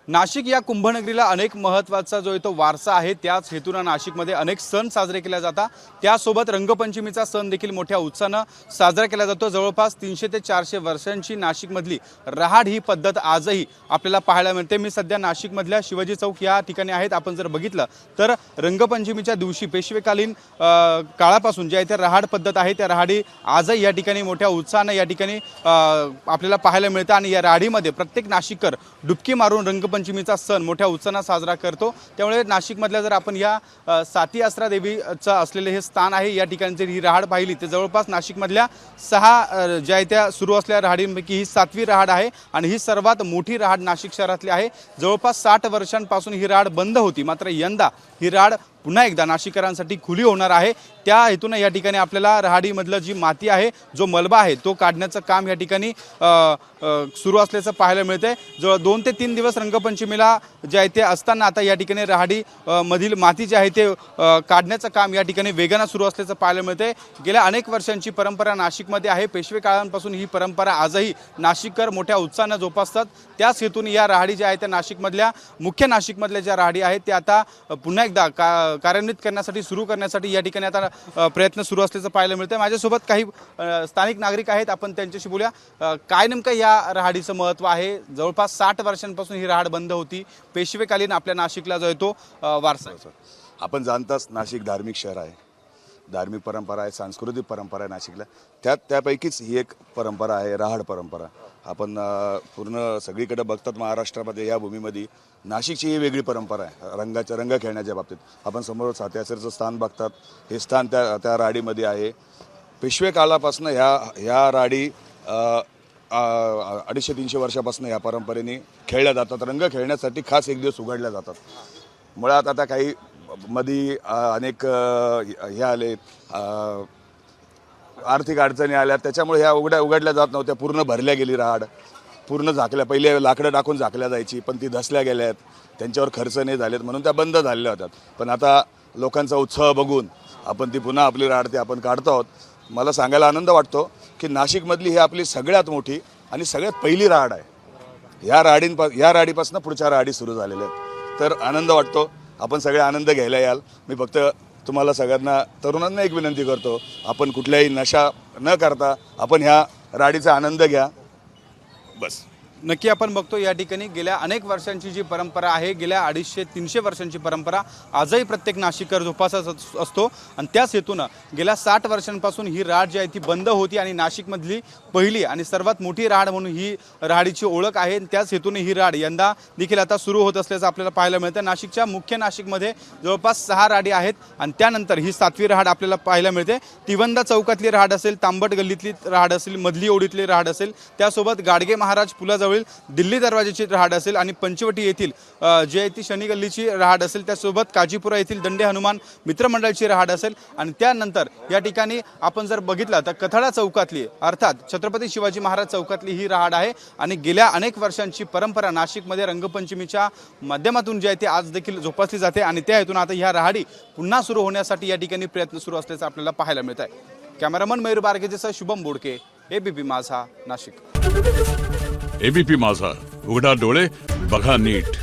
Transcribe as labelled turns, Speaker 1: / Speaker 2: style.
Speaker 1: नाशिक या कुंभनगरीला अनेक महत्त्वाचा जो आहे तो वारसा आहे। त्याच हेतूने नाशिकमध्ये अनेक सण साजरे केले जातात। त्यासोबत रंगपंचमीचा सण देखील मोठ्या उत्साहाने साजरा केला जातो। जवळपास 300 ते 400 वर्षांची नाशिकमधली रहाड ही पद्धत आजही आपल्याला पाहायला मिळते। मी सध्या नाशिकमधल्या शिवाजी चौक या ठिकाणी आहेत। आपण जर बघितलं तर रंगपंचमीच्या दिवशी पेशवेकालीन काळापासून जे इथे रहाड पद्धत आहे त्या रहाडी आजही या ठिकाणी मोठ्या उत्साहाने या ठिकाणी आपल्याला पाहायला मिळतं आणि या रहाडीमध्ये प्रत्येक नाशिककर डुबकी मारून रंगपंचमीचा सण मोठ्या उत्साहाने साजरा करतो। त्यामुळे नाशिकमधल्या जर आपण या साती आसरा देवीचं असलेले हे स्थान आहे, या ठिकाणी जर ही रहाड पाहिली तर जवळपास नाशिकमधल्या 6 ज्या त्या सुरू असलेल्या रहाडींपैकी ही 7वी रहाड आहे आणि ही सर्वात मोठी रहाड नाशिक शहरातली आहे। जवळपास 60 वर्षांपासून ही रहाड बंद होती, मात्र यंदा ही रहाड पुन्हा एकदा नाशिककरांसाठी खुली होणार आहे। त्या हेतूने या ठिकाणी आपल्याला रहाडीमधलं जी माती आहे, जो मलबा आहे तो काढण्याचं काम या ठिकाणी सुरू असल्याचं पाहायला मिळतंय। जवळ 2 ते 3 दिवस रंगपंचमीला जे आहे ते असताना आता या ठिकाणी रहाडी मधील माती जे आहे ते काढण्याचं काम या ठिकाणी वेगानं सुरू असल्याचं पाहायला मिळतंय। गेल्या अनेक वर्षांची परंपरा नाशिकमध्ये आहे। पेशवे काळांपासून ही परंपरा आजही नाशिककर मोठ्या उत्साहानं जोपासतात। त्याच हेतूने या रहाडी ज्या आहेत त्या नाशिकमधल्या मुख्य नाशिकमधल्या ज्या रहाडी आहेत त्या आता पुन्हा एकदा कार्यान्वित करण्यासाठी सुरू करण्यासाठी या ठिकाणी आता प्रयत्न सुरू असल्याचं पाहायला मिळतं। माझ्यासोबत काही स्थानिक नागरिक आहेत, आपण त्यांच्याशी बोलूया। काय नेमकं या रहाडीचं महत्त्व आहे? जवळपास 60 वर्षांपासून ही रहाड बंद होती। पेशवेकालीन आपल्या नाशिकला जो आहे तो वारसा आहे।
Speaker 2: आपण जाणताच नाशिक धार्मिक शहर आहे, धार्मिक परंपरा आहे, सांस्कृतिक परंपरा आहे नाशिकला। त्यापैकीच ही एक परंपरा आहे रहाड परंपरा। आपण पूर्ण सगळीकडे बघतात महाराष्ट्रामध्ये या भूमीमध्ये नाशिकची ही वेगळी परंपरा आहे रंग खेळण्याच्या बाबतीत। आपण समोर साती आसऱ्याचं स्थान बघतात, हे स्थान त्या राहाडीमध्ये आहे। पेशवे काळापासून ह्या राहाडी 250-300 वर्षापासून या परंपरेने खेळल्या जातात। रंग खेळण्यासाठी खास एक दिवस उघडल्या जातात। मुळात आता काही मध्ये अनेक हे आले, आर्थिक अडचणी आल्या, त्याच्यामुळे ह्या उघडल्या जात नव्हत्या। पूर्ण भरल्या गेली रहाड, पूर्ण झाकल्या। पहिले लाकडं टाकून झाकल्या जायची, पण ती धसल्या गेल्यात, त्यांच्यावर खर्च नाही झालेत म्हणून त्या बंद झालेल्या होत्या। पण आता लोकांचा उत्साह बघून आपण ती पुन्हा आपली रहाड ती आपण काढतो आहोत। मला सांगायला आनंद वाटतो की नाशिकमधली ही आपली सगळ्यात मोठी आणि सगळ्यात पहिली रहाड आहे। या रहाडीपासून पुढच्या रहाडी सुरू झालेल्या आहेत, तर आनंद वाटतो। आपण सगळे आनंद घ्यायला याल। मी फक्त तुम्हाला सगळ्यांना तरुणांना एक विनंती करतो, आपण कुठल्याही नशा न करता आपण ह्या रहाडीचा आनंद घ्या, बस।
Speaker 1: नक्की आपण बघतो या ठिकाणी गेल्या अनेक वर्षांची जी परंपरा आहे, गेल्या 250-300 वर्षांची परंपरा आजही प्रत्येक नाशिककर जोपासत असतो आणि त्याच हेतूनं गेल्या 60 वर्षांपासून ही रहाड जी आहे ती बंद होती आणि नाशिकमधली पहिली आणि सर्वात मोठी रहाड म्हणून ही रहाडीची ओळख आहे। त्याच हेतूने ही रहाड यंदा देखील आता सुरू होत असल्याचं आपल्याला पाहायला मिळतं। नाशिकच्या मुख्य नाशिकमध्ये जवळपास 6 रहाडी आहेत आणि त्यानंतर ही 7वी रहाड आपल्याला पाहायला मिळते। तिवंदा चौकातली रहाड असेल, तांबट गल्लीतली रहाड असेल, मधली ओढीतली रहाड असेल, त्यासोबत गाडगे महाराज पुलाजवळ दिल्ली दरवाजाची रहाड असेल आणि पंचवटी येथील जे आहे ती शनी गल्लीची रहाड असेल, त्यासोबत काजीपुरा येथील दंडे हनुमान मित्रमंडळाची रहाड असेल आणि त्यानंतर या ठिकाणी आपण जर बघितलं तर कथाळा चौकातली अर्थात छत्रपती शिवाजी महाराज चौकातली ही रहाड आहे। आणि गेल्या अनेक वर्षांची परंपरा नाशिकमध्ये रंगपंचमीच्या माध्यमातून जे आहे ते आज देखील जोपासली जाते आणि त्या हेतून आता ह्या रहाडी पुन्हा सुरू होण्यासाठी या ठिकाणी प्रयत्न सुरू असल्याचं आपल्याला पाहायला मिळत आहे। कॅमेरामन मयूर बारगेसह शुभम बोडके, एबीपी माझा, नाशिक।
Speaker 3: एबीपी माझा, उघडा डोळे बघा नीट।